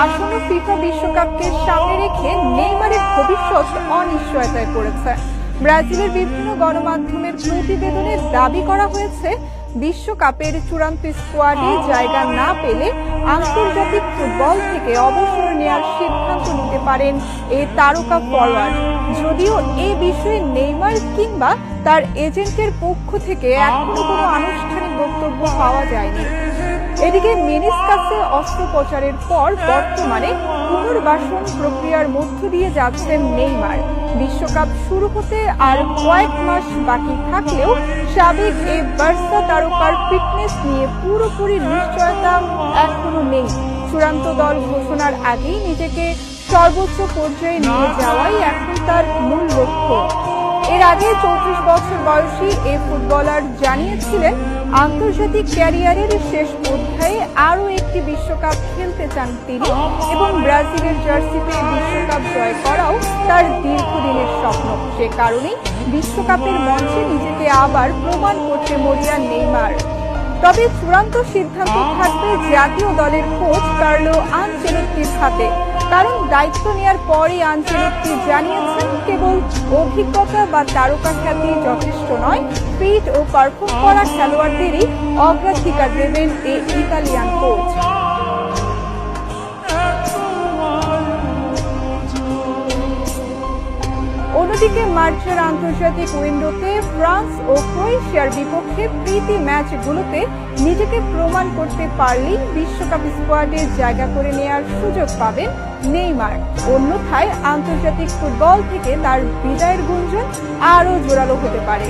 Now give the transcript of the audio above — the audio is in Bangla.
আসন্ন ফিফা বিশ্বকাপকে সামনে রেখে নেইমারের ভবিষ্যৎ অনিশ্চয়তায় পড়েছে। ব্রাজিলের বিভিন্ন গণমাধ্যমের প্রতিবেদনে দাবি করা হয়েছে, বিশ্বকাপের চূড়ান্ত স্কোয়াডে জায়গা না পেলে আন্তর্জাতিক ফুটবল থেকে অবসর নেওয়ার সিদ্ধান্ত নিতে পারেন এই তারকা ফরওয়ার্ড। যদিও এ বিষয়ে নেইমার কিংবা তার এজেন্টের পক্ষ থেকে এখনো কোনো আনুষ্ঠানিক বক্তব্য পাওয়া যায়নি। এদিকে মেনিসকাসে অস্ত্রোপচারের পর বর্তমানে পুনর্বাসন প্রক্রিয়ার মধ্য দিয়ে যাচ্ছেন নেইমার। বিশ্বকাপ শুরু হতে আর কয়েক মাস বাকি থাকলেও সাবেক এই বার্সা তারকার ফিটনেস নিয়ে পুরোপুরি নিশ্চয়তা এখনো নেই। চূড়ান্ত দল ঘোষণার আগেই নিজেকে সর্বোচ্চ পর্যায়ে নিয়ে যাওয়াই এখন তার মূল লক্ষ্য। এর আগে 34 বছর বয়সী এই ফুটবলার জানিয়েছিলেন, আন্তর্জাতিক ক্যারিয়ারের শেষ অধ্যায়ে আরও একটি বিশ্বকাপ খেলতে চান তিনি এবং ব্রাজিলের জার্সিতে বিশ্বকাপ জয় করাও তার দীর্ঘদিনের স্বপ্ন। সে কারণেই বিশ্বকাপের মঞ্চে নিজেকে আবার প্রমাণ করতে মরিয়া নেইমার। তবে চূড়ান্ত সিদ্ধান্ত থাকবে জাতীয় দলের কোচ কার্লো আনচেলত্তির হাতে। কারণ দায়িত্ব নেওয়ার পরই আনচেলত্তি জানিয়েছেন, কেবল অভিজ্ঞতা বা তারকা খ্যাতি যথেষ্ট নয়, ফিট ও পারফর্ম করা খেলোয়াড়দেরই অগ্রাধিকার দেবেন এই ইতালিয়ান কোচ। অন্যদিকে মার্চের আন্তর্জাতিক উইন্ডোতে ফ্রান্স ও ক্রোয়েশিয়ার বিপক্ষে প্রীতি ম্যাচগুলোতে নিজেকে প্রমাণ করতে পারলেই বিশ্বকাপ স্কোয়াডে জায়গা করে নেওয়ার সুযোগ পাবেন নেইমার। অন্যথায় আন্তর্জাতিক ফুটবল থেকে তার বিদায়ের গুঞ্জন আরও জোরালো হতে পারে।